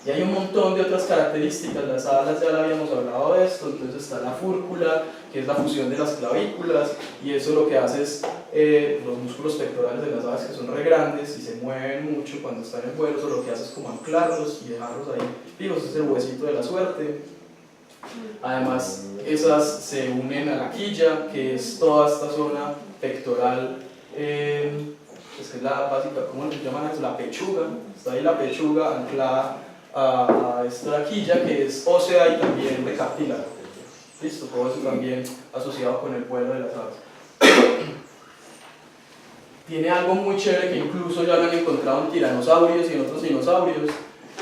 Y hay un montón de otras características, las alas ya la habíamos hablado de esto, entonces está la fúrcula, que es la fusión de las clavículas, y eso lo que hace es los músculos pectorales de las aves, que son re grandes y se mueven mucho cuando están en vuelo, eso lo que hace es como anclarlos y dejarlos ahí vivos, es el huesito de la suerte. Además, esas se unen a la quilla, que es toda esta zona pectoral, es la básica, ¿cómo le llaman? Es la pechuga, está ahí la pechuga anclada a esta quilla, que es ósea y también de cartílago. Listo, todo eso también asociado con el vuelo de las aves. Tiene algo muy chévere que incluso ya lo han encontrado en tiranosaurios y en otros dinosaurios,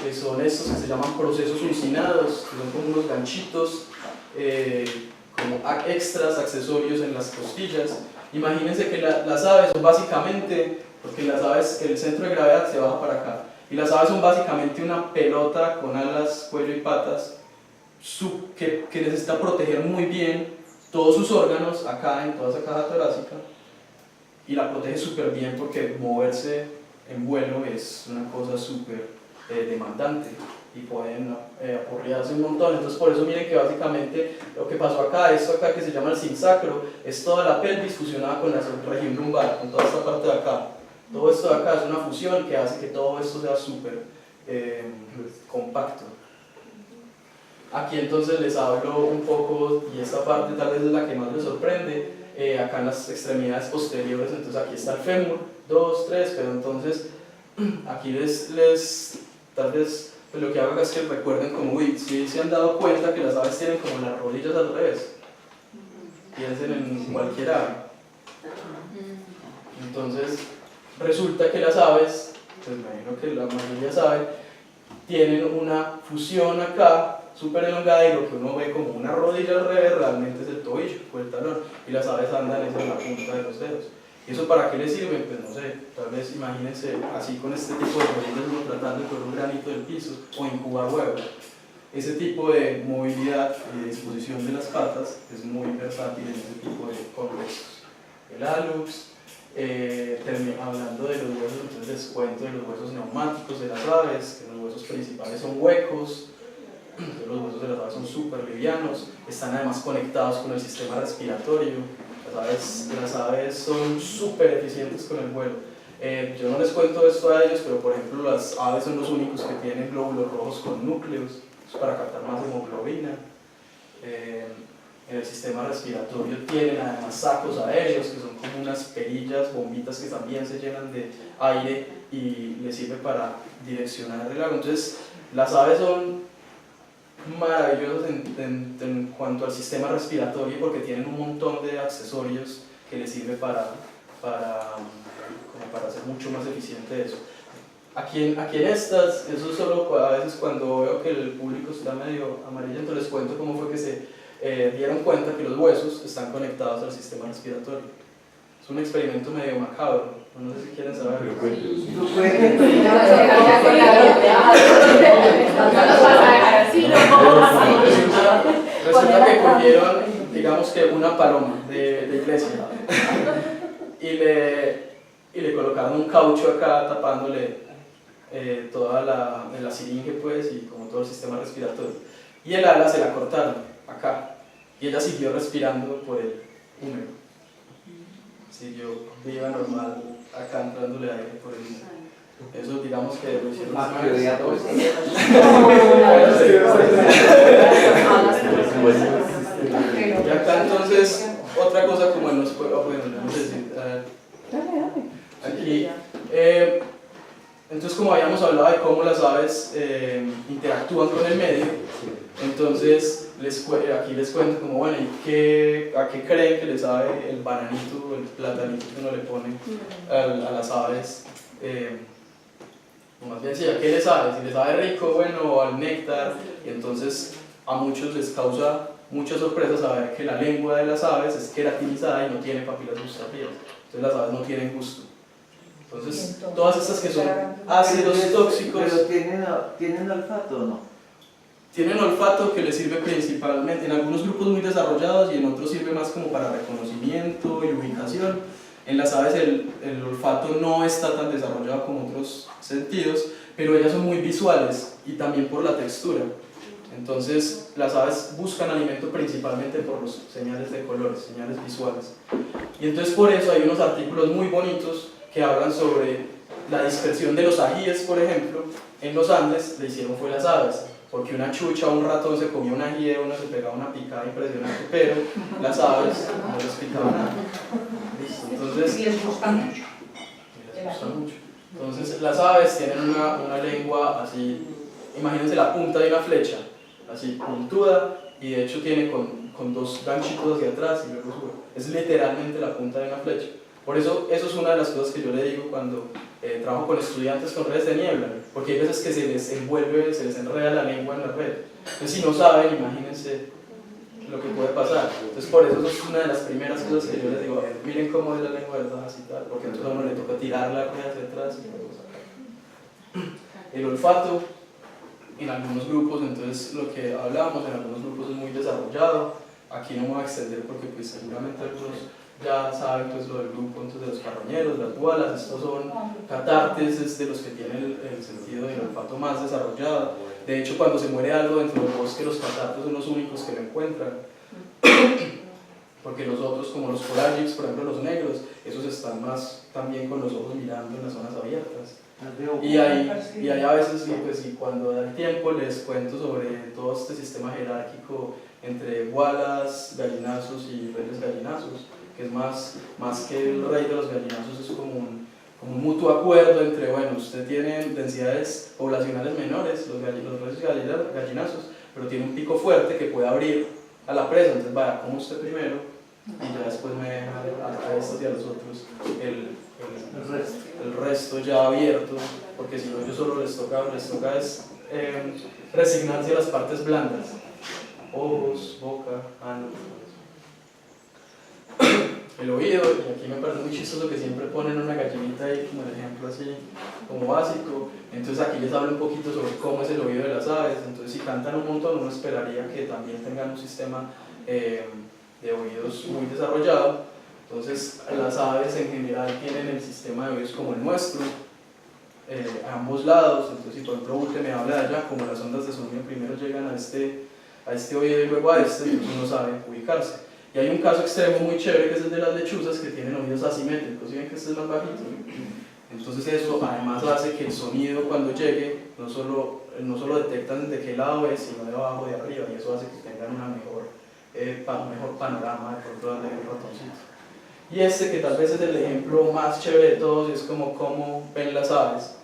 que son estos que se llaman procesos suicinados, que son como unos ganchitos, como extras, accesorios en las costillas. Imagínense que las aves son básicamente, porque las aves, el centro de gravedad se baja para acá, y las aves son básicamente una pelota con alas, cuello y patas, que necesita proteger muy bien todos sus órganos acá en toda esa caja torácica, y la protege súper bien porque moverse en vuelo es una cosa súper demandante y pueden aporrearse un montón. Entonces por eso miren que básicamente lo que pasó acá, esto acá que se llama el sinsacro, es toda la pelvis fusionada con la región lumbar, con toda esta parte de acá. Todo esto de acá es una fusión que hace que todo esto sea súper compacto. Aquí entonces les hablo un poco, y esta parte tal vez es la que más les sorprende, acá en las extremidades posteriores. Entonces aquí está el fémur, 2, 3, pero entonces aquí tal vez pues lo que hago acá es que recuerden como, si se han dado cuenta que las aves tienen como las rodillas al revés, piensen en cualquier ave. Entonces resulta que las aves, pues me imagino que la mayoría sabe, tienen una fusión acá súper elongada, y lo que uno ve como una rodilla al revés realmente es el tobillo o el talón, y las aves andan en la punta de los dedos. ¿Y eso para qué les sirve? Pues no sé, tal vez imagínense así con este tipo de rodillas uno tratando de coger un granito del piso o incubar huevos. Ese tipo de movilidad y de disposición de las patas es muy versátil en ese tipo de contextos. El hallux, hablando de los huesos, entonces les cuento de los huesos neumáticos de las aves, que los huesos principales son huecos. Entonces los huesos de las aves son súper livianos, están además conectados con el sistema respiratorio. Las aves son súper eficientes con el vuelo. Yo no les cuento esto a ellos, pero por ejemplo las aves son los únicos que tienen glóbulos rojos con núcleos, para captar más hemoglobina. En el sistema respiratorio tienen además sacos aéreos, que son como unas perillas, bombitas que también se llenan de aire y les sirve para direccionar el agua. Entonces las aves son maravillosas en cuanto al sistema respiratorio, porque tienen un montón de accesorios que les sirve para hacer mucho más eficiente eso. Aquí en estas, eso solo a veces cuando veo que el público está medio amarillento, les cuento cómo fue que se dieron cuenta que los huesos están conectados al sistema respiratorio. Es un experimento medio macabro, no sé si quieren saber. Resulta que cogieron, digamos que una paloma de iglesia y le colocaron un caucho acá tapándole toda la siringe, pues, y como todo el sistema respiratorio, y el ala se la cortaron acá y ella siguió respirando por el húmero, siguió viva normal acá entrándole aire por el húmero. Eso digamos que lo hicieron y acá entonces otra cosa como en los pueblos, bueno, no sé si aquí entonces, como habíamos hablado de cómo las aves interactúan con el medio, entonces aquí les cuento como, bueno, ¿a qué creen que les sabe el bananito, el platanito que uno le pone a las aves? O más bien, sí, ¿a qué les sabe? Si les sabe rico, bueno, o al néctar. Y entonces a muchos les causa mucha sorpresa saber que la lengua de las aves es queratinizada y no tiene papilas gustativas. Entonces las aves no tienen gusto. Entonces, todas estas que son ácidos tóxicos... ¿Pero tienen olfato o no? Tienen olfato que les sirve principalmente, en algunos grupos muy desarrollados y en otros sirve más como para reconocimiento y ubicación. En las aves el olfato no está tan desarrollado como otros sentidos, pero ellas son muy visuales. y también por la textura. Entonces las aves buscan alimento principalmente por los señales de colores, señales visuales. Y entonces por eso hay unos artículos muy bonitos que hablan sobre la dispersión de los ajíes, por ejemplo, en los Andes le hicieron fue las aves, porque una chucha o un ratón se comía un ají, uno se pegaba una picada impresionante, pero las aves no les picaban nada. ¿Listo? Entonces, y les gusta mucho. les gusta mucho. Entonces las aves tienen una lengua así, imagínense la punta de una flecha, así puntuda, y de hecho tiene con dos ganchitos hacia atrás y luego sube. Es literalmente la punta de una flecha. Por eso es una de las cosas que yo le digo cuando trabajo con estudiantes con redes de niebla, porque hay veces que se les envuelve, se les enreda la lengua en la red. Entonces si no saben, imagínense lo que puede pasar. Entonces por eso es una de las primeras cosas que yo les digo, a ver, miren cómo es la lengua de las y tal, porque entonces a uno le toca tirar la red hacia atrás y luego sacar. El olfato, en algunos grupos, entonces lo que hablábamos, en algunos grupos es muy desarrollado. Aquí no me voy a extender porque pues seguramente algunos ya saben pues lo del grupo entonces, de los carroñeros, las gualas. Estos son catartes, es de los que tienen el sentido del olfato más desarrollado. De hecho, cuando se muere algo dentro del bosque, los catartes son los únicos que lo encuentran, porque los otros, como los coragics, por ejemplo los negros, esos están más también con los ojos mirando en las zonas abiertas. Y hay a veces, pues, y cuando da el tiempo, les cuento sobre todo este sistema jerárquico entre gualas, gallinazos y reyes gallinazos, que es más que el rey de los gallinazos, es como un mutuo acuerdo entre, bueno, usted tiene densidades poblacionales menores, los reyes gallinazos, pero tiene un pico fuerte que puede abrir a la presa, entonces vaya, como usted primero, y ya después me deja a estos y a los otros el resto ya abierto, porque si no yo solo les toca es resignarse a las partes blandas, ojos, boca, ano. El oído, y aquí me parece muy chistoso que siempre ponen una gallinita ahí como el ejemplo así, como básico. Entonces aquí les hablo un poquito sobre cómo es el oído de las aves. Entonces si cantan un montón, uno esperaría que también tengan un sistema de oídos muy desarrollado. Entonces las aves en general tienen el sistema de oídos como el nuestro, a ambos lados. Entonces si por ejemplo Ulte me habla de allá, como las ondas de sonido primero llegan a este oído y luego a este, entonces uno sabe ubicarse. Y hay un caso extremo muy chévere que es el de las lechuzas, que tienen oídos asimétricos, y ven que este es más bajito. Entonces eso además hace que el sonido cuando llegue no solo detectan de qué lado es, sino de abajo, de arriba, y eso hace que tengan un mejor panorama de pronto de un ratoncito. Y este que tal vez es el ejemplo más chévere de todos, es como cómo ven las aves.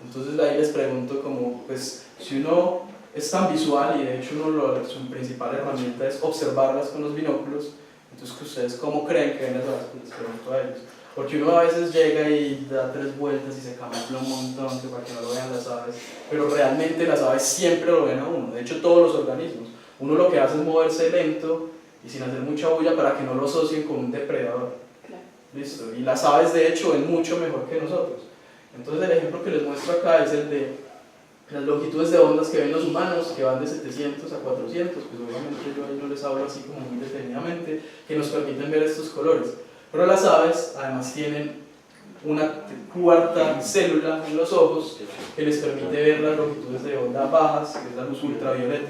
Entonces ahí les pregunto como, pues si uno es tan visual y de hecho su principal herramienta es observarlas con los binóculos, entonces ustedes cómo creen que ven las aves, pues les pregunto a ellos. Porque uno a veces llega y da 3 vueltas y se camufla un montón que para que no lo vean las aves, pero realmente las aves siempre lo ven a uno, de hecho todos los organismos. Uno lo que hace es moverse lento y sin hacer mucha bulla para que no lo asocien con un depredador. Listo, y las aves de hecho ven mucho mejor que nosotros. Entonces el ejemplo que les muestro acá es el de las longitudes de ondas que ven los humanos, que van de 700 a 400, pues obviamente yo ahí no les hablo así como muy detenidamente, que nos permiten ver estos colores. Pero las aves además tienen una cuarta célula en los ojos que les permite ver las longitudes de onda bajas, que es la luz ultravioleta.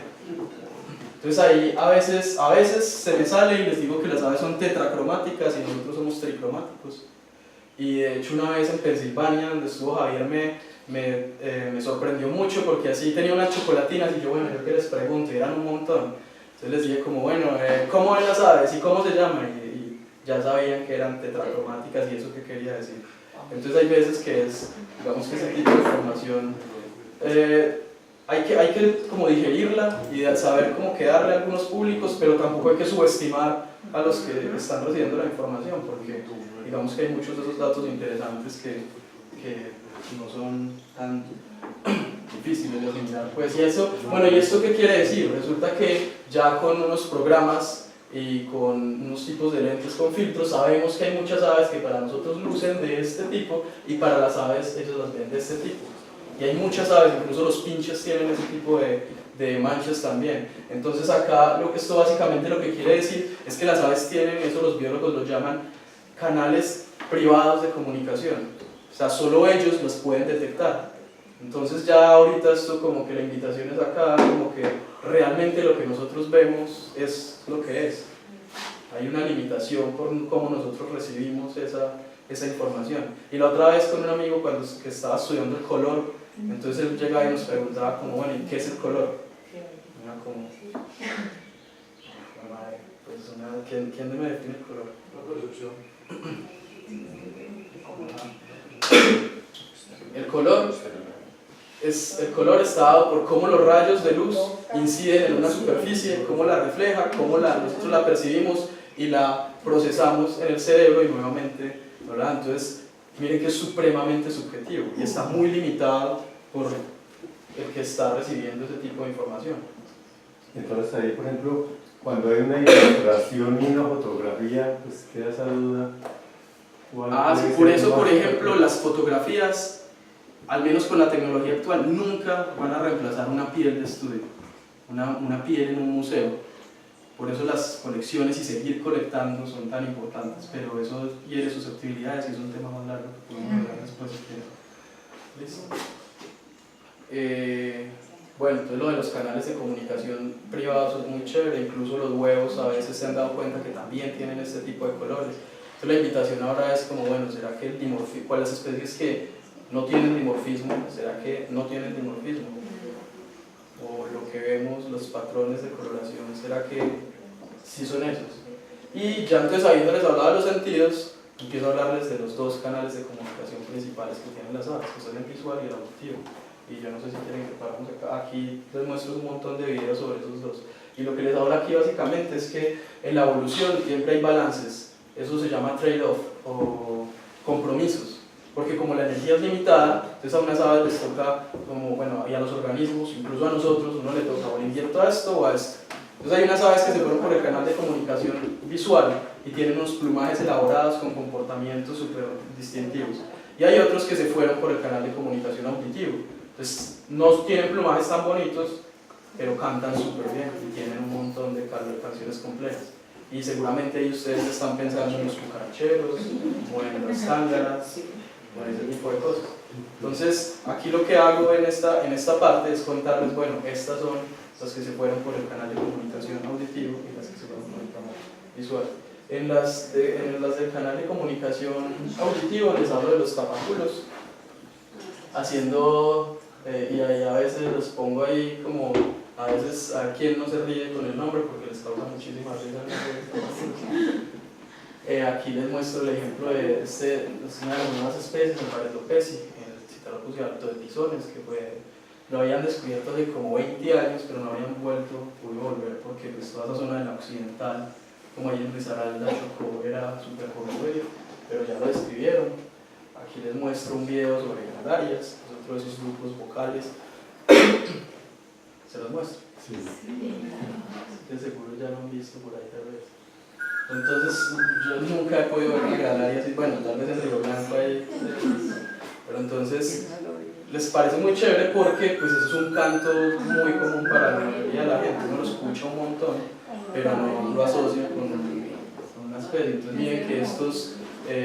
Entonces ahí a veces se me sale y les digo que las aves son tetracromáticas y nosotros somos tricromáticos. Y de hecho una vez en Pensilvania, donde estuvo Javier, me sorprendió mucho porque así tenía unas chocolatinas y yo, bueno, yo que les pregunto, y eran un montón. Entonces les dije como, bueno, ¿cómo ven las aves y cómo se llaman? Y ya sabían que eran tetracromáticas y eso qué quería decir. Entonces hay veces que digamos que ese tipo de información hay que como digerirla y saber cómo quedarle a algunos públicos, pero tampoco hay que subestimar a los que están recibiendo la información, porque digamos que hay muchos de esos datos interesantes que no son tan difíciles de asimilar. Pues, ¿y esto qué quiere decir? Resulta que ya con unos programas y con unos tipos de lentes con filtros sabemos que hay muchas aves que para nosotros lucen de este tipo y para las aves ellos las ven de este tipo. Y hay muchas aves, incluso los pinches tienen ese tipo de manchas también. Entonces acá esto básicamente lo que quiere decir es que las aves tienen, eso los biólogos lo llaman canales privados de comunicación. O sea, solo ellos los pueden detectar. Entonces ya ahorita esto como que la invitación es acá, como que realmente lo que nosotros vemos es lo que es. Hay una limitación por cómo nosotros recibimos esa información. Y la otra vez con un amigo que estaba estudiando el color, entonces él llegaba y nos preguntaba como, bueno, ¿y qué es el color? Una como, madre, pues ¿quién me define el color? La percepción. El color está dado por cómo los rayos de luz inciden en una superficie, cómo la refleja, cómo nosotros la percibimos y la procesamos en el cerebro y nuevamente, ¿verdad? Entonces, miren que es supremamente subjetivo y está muy limitado por el que está recibiendo ese tipo de información. Entonces ahí, por ejemplo, cuando hay una ilustración y una fotografía, pues queda esa duda. Sí, por eso, por ejemplo, las fotografías, al menos con la tecnología actual, nunca van a reemplazar una piel de estudio, una piel en un museo. Por eso las colecciones y seguir colectando son tan importantes, pero eso hiere susceptibilidades y es un tema más largo que podemos hablar después. ¿Listo? Bueno, entonces lo de los canales de comunicación privados es muy chévere, incluso los huevos a veces se han dado cuenta que también tienen este tipo de colores. Entonces la invitación ahora es como, bueno, ¿será que el dimorfismo, cuáles especies que no tienen dimorfismo, será que no tienen dimorfismo? O lo que vemos, los patrones de coloración, ¿será que sí son esos? Y ya entonces habiéndoles hablado de los sentidos, empiezo a hablarles de los dos canales de comunicación principales que tienen las aves, que son el visual y el auditivo. Y yo no sé si quieren que paramos acá. Aquí les muestro un montón de videos sobre esos dos. Y lo que les hablo aquí básicamente es que en la evolución siempre hay balances. Eso se llama trade-off o compromisos. Porque como la energía es limitada, entonces a unas aves les toca, como, bueno, y a los organismos, incluso a nosotros, uno le toca o le invierto a esto o a esto. Entonces hay unas aves que se fueron por el canal de comunicación visual y tienen unos plumajes elaborados con comportamientos súper distintivos. Y hay otros que se fueron por el canal de comunicación auditivo. Entonces no tienen plumajes tan bonitos, pero cantan súper bien y tienen un montón de canciones complejas. Y seguramente ahí ustedes están pensando en los cucaracheros, o en las tángaras, o en ese tipo de cosas. Entonces aquí lo que hago en esta parte es contarles, bueno, estas son las que se fueron por el canal de comunicación auditivo y las que se fueron por el canal visual. En las del canal de comunicación auditivo les hablo de los tapaculos, haciendo, y ahí a veces los pongo ahí como, a veces a quien no se ríe con el nombre porque les causa muchísima risa. Aquí les muestro el ejemplo de una de las nuevas especies, el Paretopesi, el Citalopus alto de tizones, que lo habían descubierto hace como 20 años, pero no habían podido volver porque pues, toda esa zona de la occidental, como ahí en Risaralda, Chocó, era súper jodido, pero ya lo describieron. Aquí les muestro un video sobre granarias, es otro de esos grupos vocales. ¿Se los muestro? Sí. Que seguro ya lo han visto por ahí tal vez. Entonces, yo nunca he podido ver una granaria así, bueno, tal vez en Río Blanco ahí, pero entonces les parece muy chévere porque pues eso es un canto muy común para la mayoría de la gente, uno lo escucha un montón, pero no lo asocia con una especie. Entonces miren que estos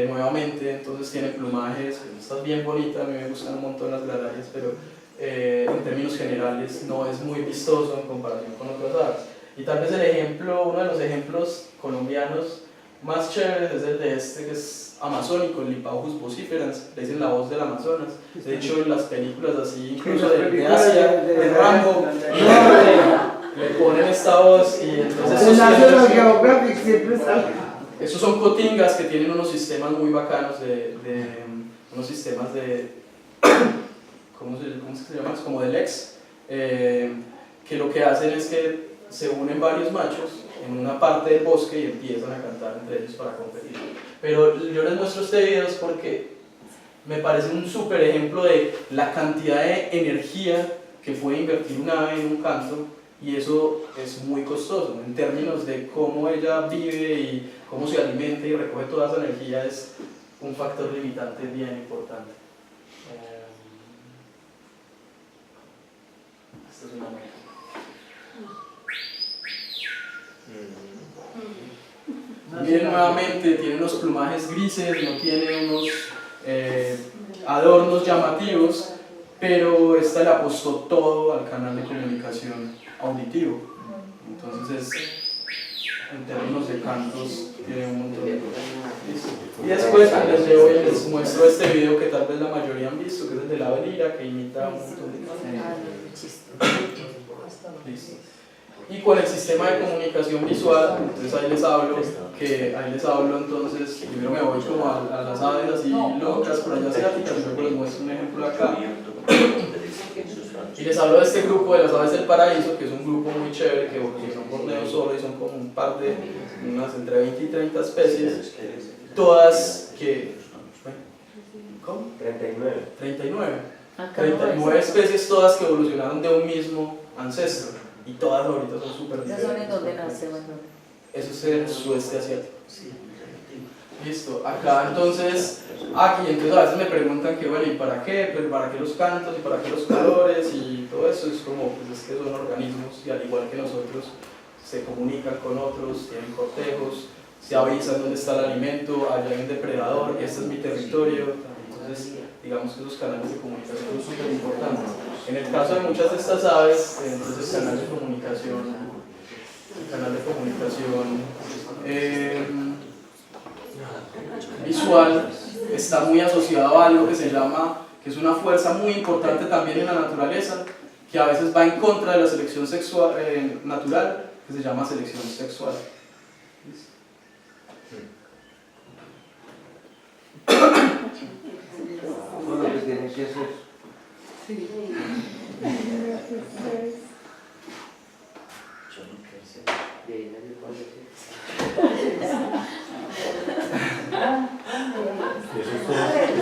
nuevamente entonces tienen plumajes, esta es bien bonita, a mí me gustan un montón las granarias, pero en términos generales no es muy vistoso en comparación con otras aves. Y tal vez uno de los ejemplos colombianos más chéveres es el de que es amazónico, el Lipaucus vociferans, le dicen la voz del Amazonas. De hecho, en las películas así, incluso de Asia, de Rambo, le ponen esta voz y entonces esos son cotingas que tienen unos sistemas muy bacanos unos sistemas de ¿cómo se llama? Como de Lex, que lo que hacen es que se unen varios machos en una parte del bosque y empiezan a cantar entre ellos para competir. Pero yo les muestro este video porque me parece un súper ejemplo de la cantidad de energía que puede invertir una ave en un canto, y eso es muy costoso en términos de cómo ella vive y cómo se alimenta y recoge toda esa energía. Es un factor limitante bien importante. Esta es una meta. Miren nuevamente, tiene unos plumajes grises, no tiene unos adornos llamativos, pero esta le apostó todo al canal de comunicación auditivo. Entonces en términos de cantos tiene un montón de cosas. Y después les muestro este video que tal vez la mayoría han visto, que es el de la Belira, que imita un montón de cantos. Listo. Y con el sistema de comunicación visual, entonces ahí les hablo entonces, primero me voy como a las aves así locas por allá asiáticas, y luego les muestro un ejemplo acá. Y les hablo de este grupo de las aves del paraíso, que es un grupo muy chévere, que son borneos solo y son como un par de, unas entre 20 y 30 especies, todas que... ¿Cómo? 39. 39 especies, todas que evolucionaron de un mismo ancestro. Y todas ahorita son súper diferentes. ¿Esas son en dónde nace? Eso es el sudeste asiático. Listo, acá entonces, entonces a veces me preguntan que bueno, ¿y para qué? Pues para qué los cantos y para qué los colores y todo eso, es como, pues es que son organismos y al igual que nosotros se comunican con otros, tienen cortejos, se avisan dónde está el alimento, allá hay un depredador, este es mi territorio, entonces digamos que esos canales de comunicación son súper importantes. En el caso de muchas de estas aves, entonces el canal de comunicación visual está muy asociado a algo que se llama, que es una fuerza muy importante también en la naturaleza, que a veces va en contra de la selección sexual, natural, que se llama selección sexual. Todo lo que tiene que hacer.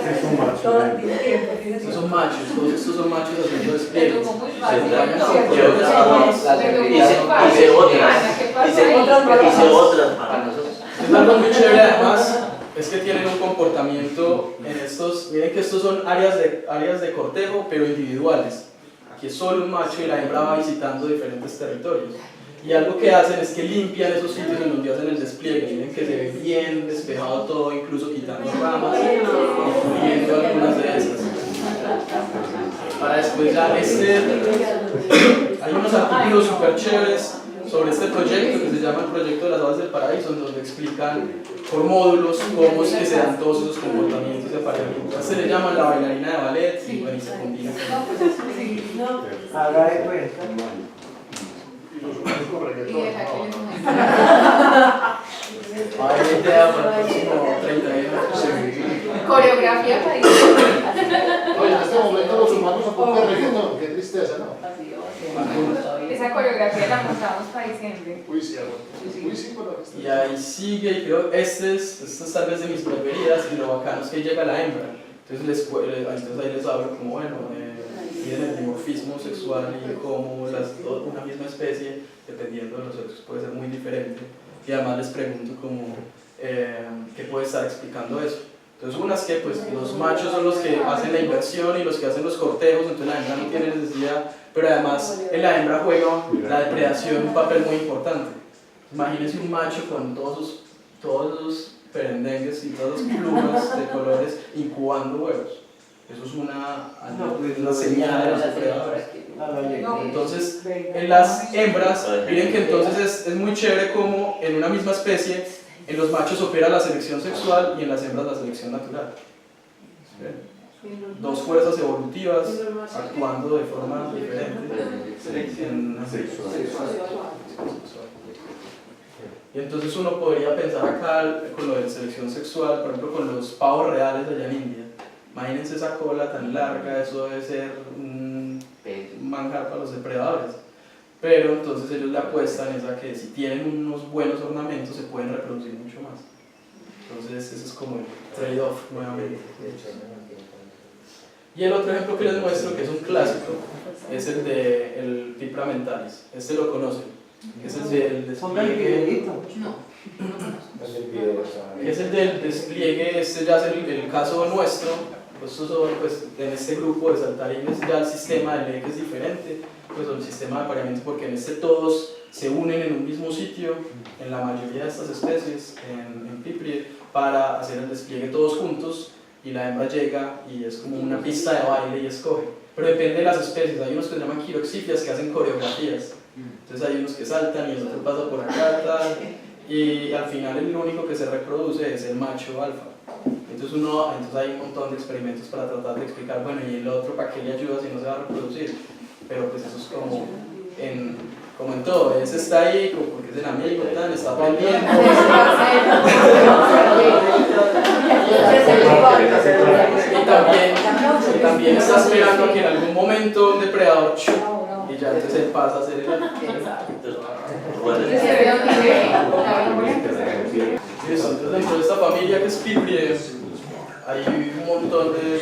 Esos son machos. Estos son machos, todos estos son machos haciendo despliegues. Hice otras para nosotros. Es algo muy chévere además, es que tienen un comportamiento en estos, miren que estos son áreas de cortejo, pero individuales. Aquí es solo un macho y la hembra va visitando diferentes territorios. Y algo que hacen es que limpian esos sitios en donde hacen el despliegue. Miren que se ve bien despejado todo, incluso quitando ramas y puliendo algunas de esas. Para después ya hay unos artículos súper chéveres sobre este proyecto que se llama el Proyecto de las Aves del Paraíso, en donde explican por módulos cómo es que se dan todos esos comportamientos de apareamiento. Se le llama la bailarina de ballet y bueno, y se combina con Haga de cuenta. hay idea para el próximo 30 años. Coreografía país. Oye, en este momento los humanos son poco de reggaetón, qué tristeza, ¿no? Esa coreografía la montamos paisente. Uy, sí, uy, sí, pero Y ahí sigue, y creo este es tal vez de mis preferidas, y lo bacano es que llega la hembra. Entonces, entonces ahí les hablo como, bueno, miren el dimorfismo sexual y cómo una misma especie, dependiendo de los sexos, puede ser muy diferente. Y además les pregunto como, ¿qué puede estar explicando eso? Entonces una es que pues, los machos son los que hacen la inversión y los que hacen los cortejos, entonces la hembra no tiene necesidad, pero además en la hembra juega la depredación un papel muy importante. Imagínense un macho con todos los perendengues y todas las plumas de colores incubando huevos. Eso es una señal de los depredadores. Entonces, en las hembras, miren que entonces es muy chévere como en una misma especie, en los machos opera la selección sexual y en las hembras la selección natural. Dos fuerzas evolutivas actuando de forma diferente en una selección sexual. Y entonces uno podría pensar acá con lo de la selección sexual, por ejemplo con los pavos reales allá en India. Imagínense esa cola tan larga, eso debe ser un manjar para los depredadores. Pero entonces ellos le apuestan es a que si tienen unos buenos ornamentos se pueden reproducir mucho más. Entonces ese es como el trade-off nuevamente. Y el otro ejemplo que les muestro, que es un clásico, es el de el Pipra mentalis. Este lo conocen. Es el del despliegue. Es el del despliegue, este ya es el caso nuestro. Pues, en este grupo de saltarines ya el sistema de ley es diferente, pues el sistema de apareamiento, porque en este todos se unen en un mismo sitio, en la mayoría de estas especies, en Piprie, para hacer el despliegue todos juntos, y la hembra llega y es como una pista de baile y escoge. pero depende de las especies. Hay unos que se llaman quiroxifias que hacen coreografías. Entonces hay unos que saltan y el otro pasa por acá, tal, y al final el único que se reproduce es el macho alfa. Entonces hay un montón de experimentos para tratar de explicar, bueno, y el otro para qué le ayuda si no se va a reproducir. Pero pues eso es como en todo, ese está ahí porque es el amigo, tal, está aprendiendo. Y también está esperando a que en algún momento un depredador y ya entonces él pasa a ser el Listo, entonces dentro de esta familia que es Pipridae hay un montón de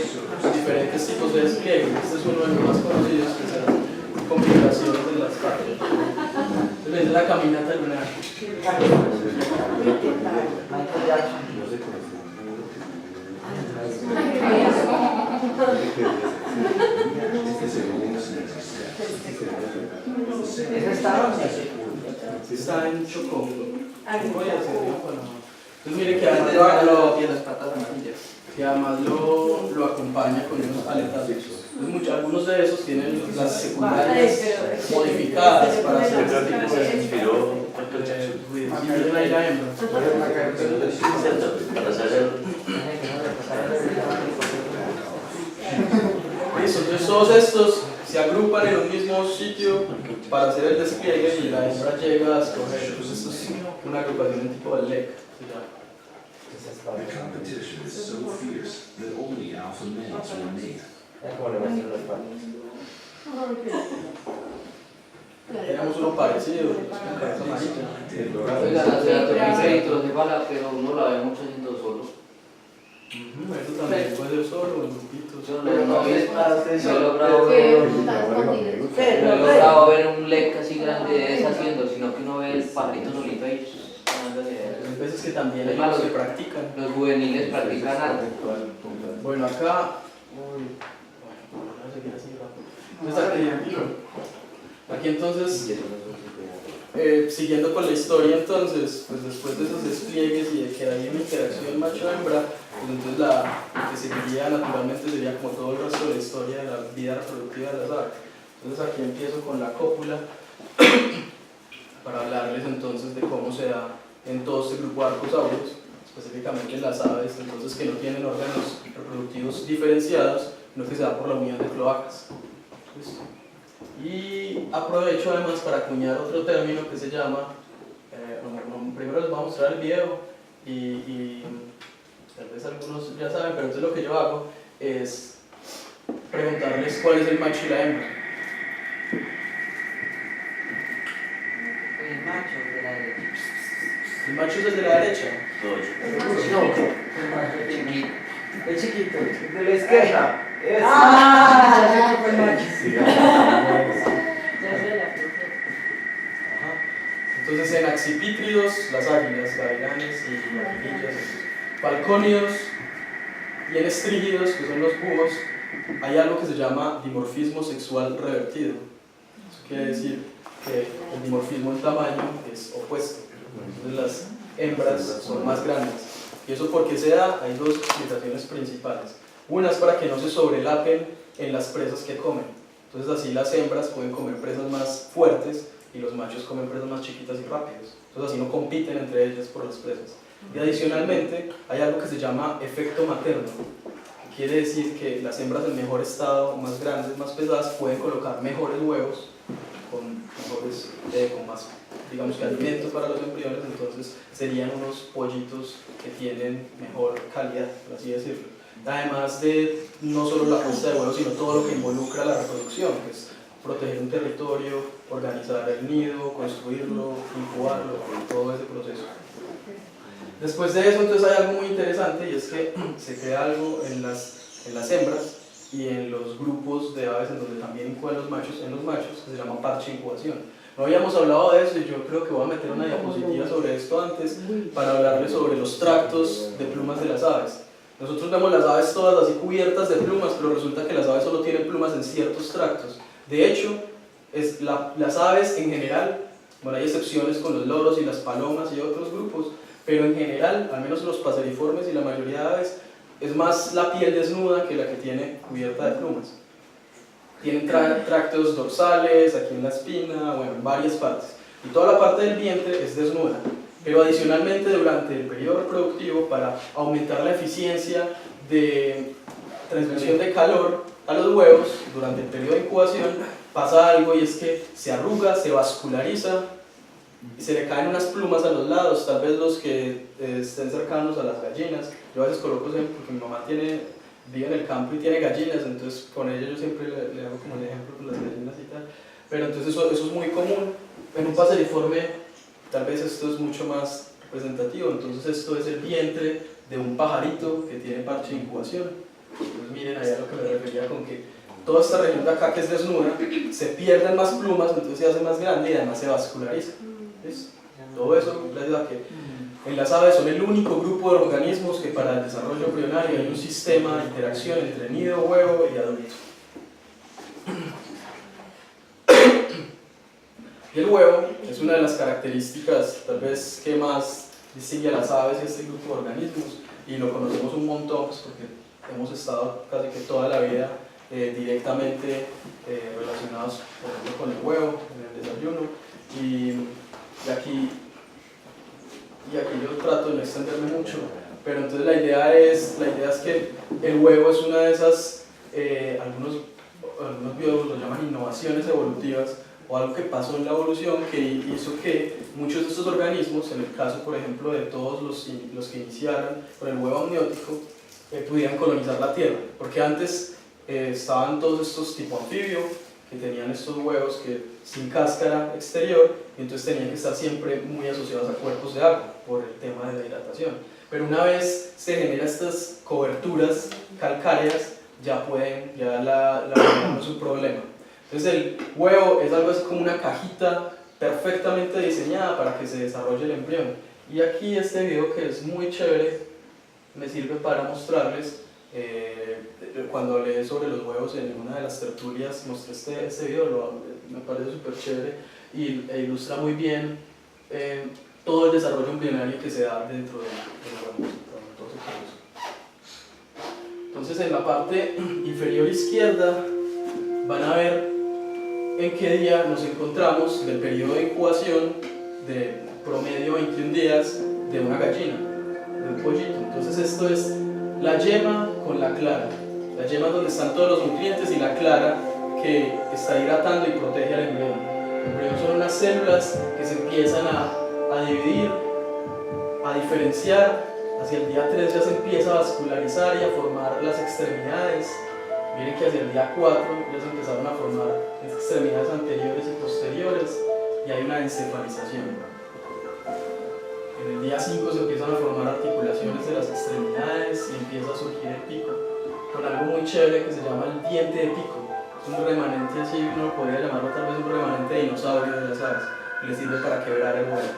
diferentes tipos de despliegue. Este es uno de los más conocidos, que son las configuraciones de las partes. Entonces es la caminata lunar. Está en Chocó. Entonces mire que además lo acompaña con unos aletazos. Algunos de esos tienen las secundarias modificadas para hacer este tipo de Listo, entonces todos estos se agrupan en un mismo sitio para hacer el despliegue y la hembra llega a escoger. Entonces esto es una agrupación en tipo de LEC. The competition is so fierce that only alpha males remain. Tenemos uno parecido, con cabeza amarilla. Oiga, la heterocefala, pero uno la ve mucho haciendo solo. Eso también puede ser solo o en grupitos. Yo he logrado ver un lec así grande de esa haciendo, sino que uno ve el pajarito solito ahí. Hay veces que también hay los que practican. Los juveniles practican algo. Bueno, acá. Voy a seguir así rápido. Aquí entonces, siguiendo con la historia, entonces, pues después de esos despliegues y de que hay una interacción macho-hembra, pues entonces lo que seguiría naturalmente sería como todo el resto de la historia de la vida reproductiva de las aves. Entonces aquí empiezo con la cópula para hablarles entonces de cómo se da en todo este grupo de arcosaurios, específicamente en las aves, entonces que no tienen órganos reproductivos diferenciados, sino que se da por la unión de cloacas. ¿Listo? Y aprovecho además para acuñar otro término que se llama, primero les voy a mostrar el video y tal vez algunos ya saben, pero entonces lo que yo hago es preguntarles cuál es el macho y la hembra. El macho de la derecha. El macho es el de la derecha. El chiquito, el de la izquierda. Entonces en accipítridos, las águilas, gavilanes y aguilillas, falcónidos, y en estrígidos, que son los búhos, hay algo que se llama dimorfismo sexual revertido. Eso quiere decir que el dimorfismo en tamaño es opuesto. Entonces las hembras son más grandes. ¿Y eso por qué se da? Hay dos explicaciones principales. Una es para que no se sobrelapen en las presas que comen. Entonces así las hembras pueden comer presas más fuertes y los machos comen presas más chiquitas y rápidas. Entonces así no compiten entre ellas por las presas. Y adicionalmente hay algo que se llama efecto materno, que quiere decir que las hembras en mejor estado, más grandes, más pesadas, pueden colocar mejores huevos con más, digamos que alimento para los embriones, entonces serían unos pollitos que tienen mejor calidad, por así decirlo. Además de no solo la puesta de huevos, sino todo lo que involucra la reproducción, que es proteger un territorio, organizar el nido, construirlo, incubarlo, todo ese proceso. Después de eso, entonces hay algo muy interesante, y es que se crea algo en las hembras y en los grupos de aves en donde también incuban los machos, que se llama parche de incubación. No habíamos hablado de eso y yo creo que voy a meter una diapositiva sobre esto antes para hablarles sobre los tractos de plumas de las aves. Nosotros vemos las aves todas así cubiertas de plumas, pero resulta que las aves solo tienen plumas en ciertos tractos. De hecho, las aves en general, bueno, hay excepciones con los loros y las palomas y otros grupos, pero en general, al menos los paseriformes y la mayoría de aves, es más la piel desnuda que la que tiene cubierta de plumas. tienen tractos dorsales, aquí en la espina, bueno, en varias partes. Y toda la parte del vientre es desnuda. Pero adicionalmente durante el periodo reproductivo, para aumentar la eficiencia de transmisión de calor a los huevos, durante el periodo de incubación, pasa algo y es que se arruga, se vasculariza, y se le caen unas plumas a los lados, tal vez los que estén cercanos a las gallinas. Yo a veces coloco ejemplo porque mi mamá vive en el campo y tiene gallinas, entonces con ella yo siempre le hago como el ejemplo con las gallinas y tal. Pero entonces eso es muy común. En un paseriforme tal vez esto es mucho más representativo, entonces esto es el vientre de un pajarito que tiene parche de incubación. Entonces miren ahí a lo que me refería con que toda esta región de acá que es desnuda, se pierden más plumas, entonces se hace más grande y además se vasculariza. ¿Ves? Todo eso gracias a que en las aves son el único grupo de organismos que para el desarrollo embrionario hay un sistema de interacción entre nido, huevo y adulto. Y el huevo es una de las características tal vez que más distingue a las aves y a este grupo de organismos, y lo conocemos un montón pues, porque hemos estado casi que toda la vida directamente relacionados por ejemplo con el huevo, en el desayuno, y aquí yo trato de no extenderme mucho, pero entonces la idea es que el huevo es una de esas, algunos biólogos lo llaman innovaciones evolutivas, o algo que pasó en la evolución que hizo que muchos de estos organismos, en el caso por ejemplo de todos los que iniciaron con el huevo amniótico, pudieran colonizar la Tierra, porque antes estaban todos estos tipo anfibio, que tenían estos huevos sin cáscara exterior, y entonces tenían que estar siempre muy asociados a cuerpos de agua por el tema de la hidratación. Pero una vez se generan estas coberturas calcáreas, ya la humedad no es un problema. Entonces el huevo es algo así como una cajita perfectamente diseñada para que se desarrolle el embrión. Y aquí este video, que es muy chévere, me sirve para mostrarles, cuando hablé sobre los huevos en una de las tertulias, mostré este video, me parece súper chévere e ilustra muy bien todo el desarrollo embrionario que se da dentro de los huevos. Entonces en la parte inferior izquierda van a ver en qué día nos encontramos del periodo de incubación de promedio 21 días de una gallina, de un pollito. Entonces esto es la yema con la clara. La yema es donde están todos los nutrientes y la clara que está hidratando y protege al embrión. El embrión son unas células que se empiezan a dividir, a diferenciar. Hacia el día 3 ya se empieza a vascularizar y a formar las extremidades. Miren que hacia el día 4 ya se empezaron a formar extremidades anteriores y posteriores y hay una encefalización. En el día 5 se empiezan a formar articulaciones de las extremidades y empieza a surgir el pico, con algo muy chévere que se llama el diente de pico. Es un remanente así, uno podría llamarlo tal vez un remanente de dinosaurio de las aves, que les sirve para quebrar el huevo.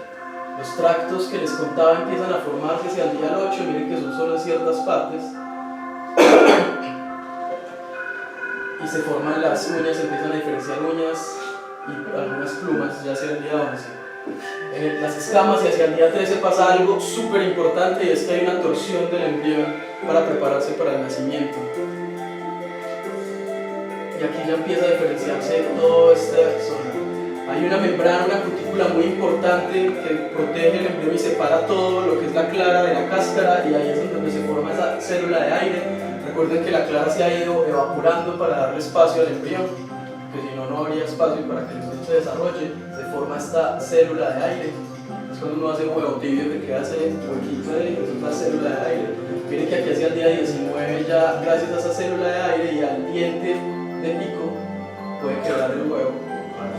Los tractos que les contaba empiezan a formarse hacia el día 8, miren que son solo en ciertas partes. Y se forman las uñas, se empiezan a diferenciar uñas y algunas plumas ya hacia el día 11. En las escamas y hacia el día 13 pasa algo súper importante, y es que hay una torsión del embrión para prepararse para el nacimiento. Y aquí ya empieza a diferenciarse toda esta zona. Hay una membrana, una cutícula muy importante que protege el embrión y separa todo lo que es la clara de la cáscara, y ahí es donde se forma esa célula de aire. Recuerden que la clara se ha ido evaporando para darle espacio al embrión, que si no, no habría espacio para que el embrión se desarrolle. Se forma esta célula de aire. Es cuando uno hace un huevo tibio que queda ese huequito de aire, es una célula de aire. Miren que aquí hacia el día 19 ya, gracias a esa célula de aire y al diente de pico, puede quebrar el huevo para